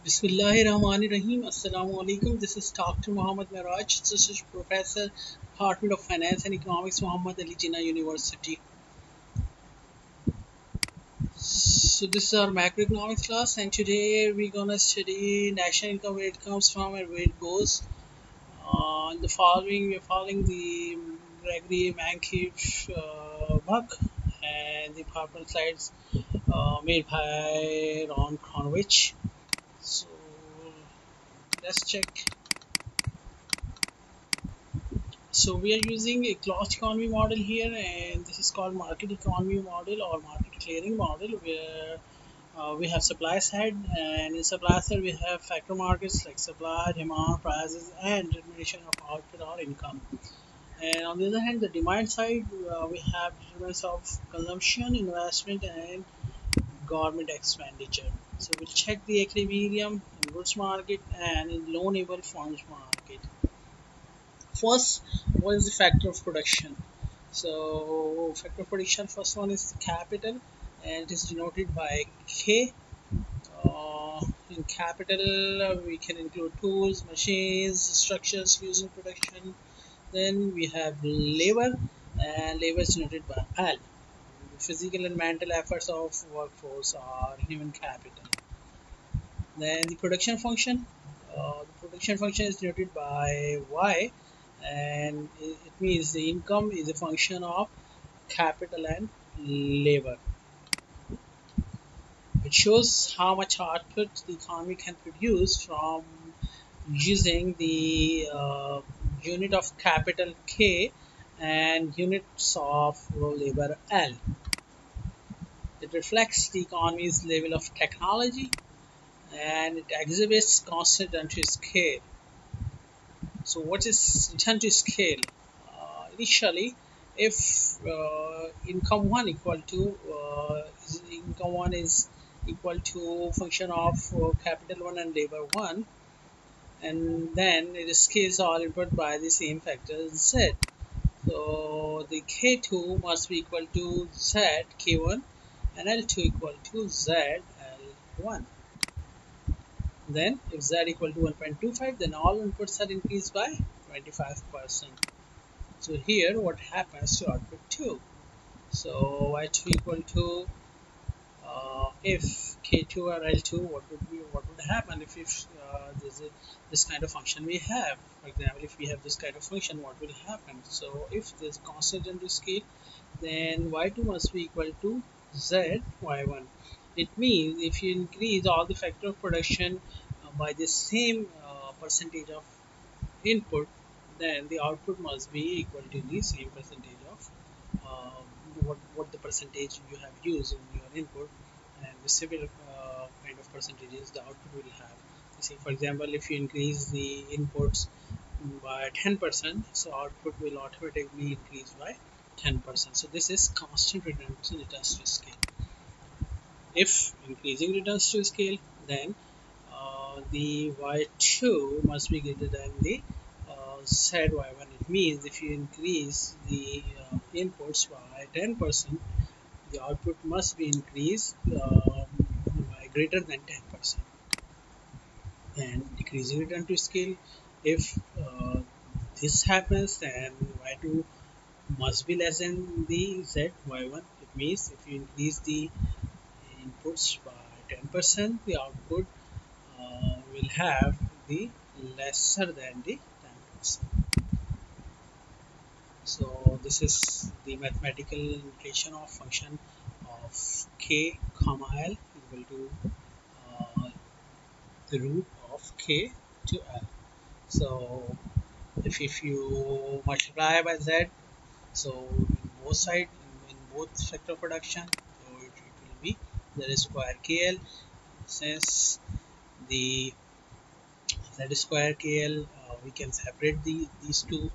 Bismillahirrahmanirrahim. Assalamu alaikum. This is Dr. Muhammad Meraj. This is Professor, Department of Finance and Economics, Muhammad Ali Jinnah University. So this is our macroeconomics class, and today we're gonna study national income, where it comes from and where it goes. In the following, we're following the Gregory Mankiw book and the PowerPoint slides made by Ron Kronwich. So let's check. So we are using a closed economy model here, and this is called market economy model or market clearing model, where we have supply side, and in supply side we have factor markets like supply, demand, prices, and determination of output or income. And on the other hand, the demand side, we have determinants of consumption, investment, and government expenditure. So we'll check the equilibrium in goods market and in loanable funds market. First, what is the factor of production? So factor of production, first one is the capital, and it is denoted by K. In capital, we can include tools, machines, structures used in production. Then we have labor, and labor is denoted by L. Physical and mental efforts of workforce are human capital. Then the production function. The production function is denoted by Y, and it means the income is a function of capital and labor. It shows how much output the economy can produce from using the unit of capital K and units of labor L. It reflects the economy's level of technology, and it exhibits constant entry scale. So what is return to scale? Initially, if income one equal to income one is equal to function of capital one and labor one, and then it scales all input by the same factor z. So the k2 must be equal to z k1 and l2 equal to z l1. Then if z equal to 1.25, then all inputs are increased by 25%. So here what happens to output 2? So y2 equal to if k2 or l2, what would happen if there's this kind of function we have? For example, if we have this kind of function, what will happen? So if there's constant into scale, then y2 must be equal to z y1. It means if you increase all the factor of production by the same percentage of input, then the output must be equal to the same percentage of what the percentage you have used in your input, and the similar kind of percentages the output will have. See, for example, if you increase the inputs by 10%, so output will automatically increase by 10%. So this is constant returns to scale. If increasing returns to scale, then the y2 must be greater than the z y1. It means if you increase the inputs by 10%, the output must be increased by greater than 10%. And decreasing return to scale, if this happens, then y2 must be less than the z y1. It means if you increase the inputs by 10%, the output will have the lesser than the 10%. So this is the mathematical notation of function of k comma l equal to uh, the root of k to l. So if you multiply by z, so in both sides, in both factor production, so it will be z square kl, since the z square kl, we can separate these two.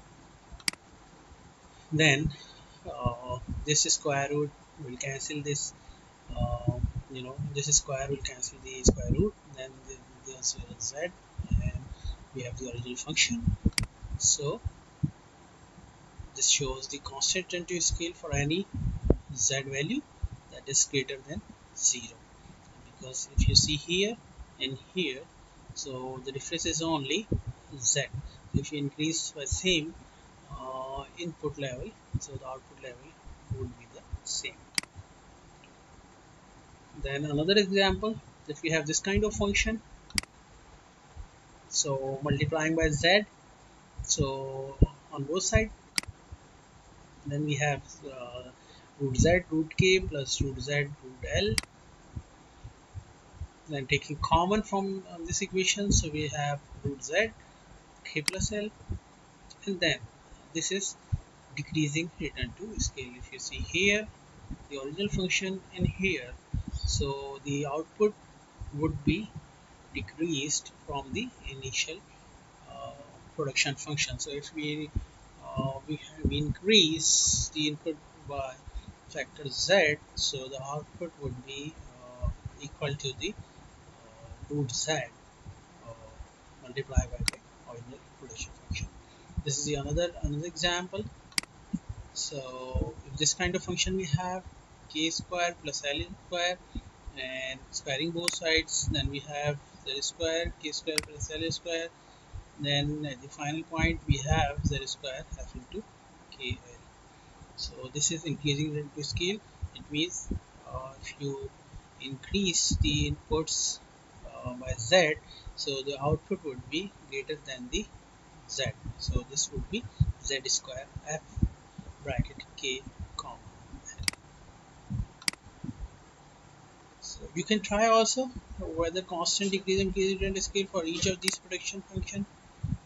Then this square root will cancel this, this square will cancel the square root, then there's z, and we have the original function. So this shows the constant tentative scale for any z value that is greater than 0, because if you see here and here, So the difference is only z. If you increase by same input level, so the output level would be the same. Then another example, if we have this kind of function, so multiplying by z, so on both sides, then we have root z root k plus root z root l. Then taking common from this equation, so we have root z k plus l, and then this is decreasing return to scale. If you see here, the original function in here, so the output would be decreased from the initial uh, production function. So if we increase the input by factor z, so the output would be equal to the root z multiplied by the original production function. This is the another example. So if this kind of function we have k square plus l square, and squaring both sides, then we have z square k square plus l square. Then at the final point we have z square f into kl. So this is increasing into scale. It means if you increase the inputs by z, so the output would be greater than the z. So this would be z square f bracket k comma l. So you can try also whether constant decrease increase and scale for each of these production function.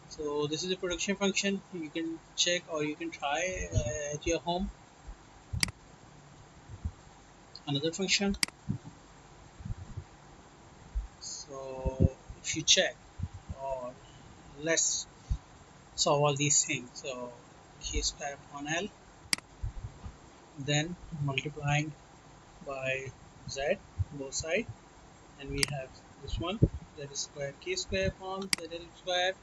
So this is a production function. You can check or you can try at your home. Another function. So if you check, or let's solve all these things. So k square upon l, then multiplying by z both sides, and we have this one, that is square k square upon zl square,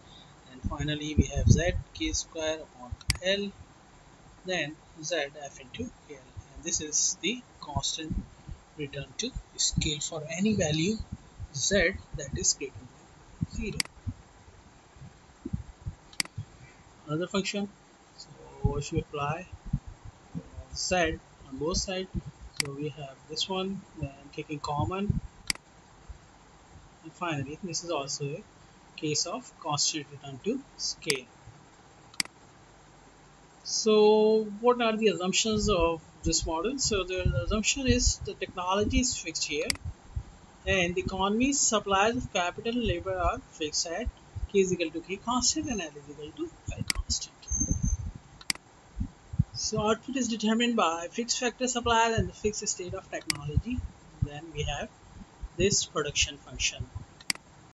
and finally we have z k square upon l, then z f into l, and this is the constant return to scale for any value z that is greater than 0. Another function, so if you apply z on both sides, so we have this one, then taking common, and finally this is also a case of constant return to scale. So what are the assumptions of this model? So the assumption is the technology is fixed here, and the economy's supplies of capital and labor are fixed at k is equal to k constant and l is equal to l constant. So output is determined by fixed factor supply and the fixed state of technology. Then we have this production function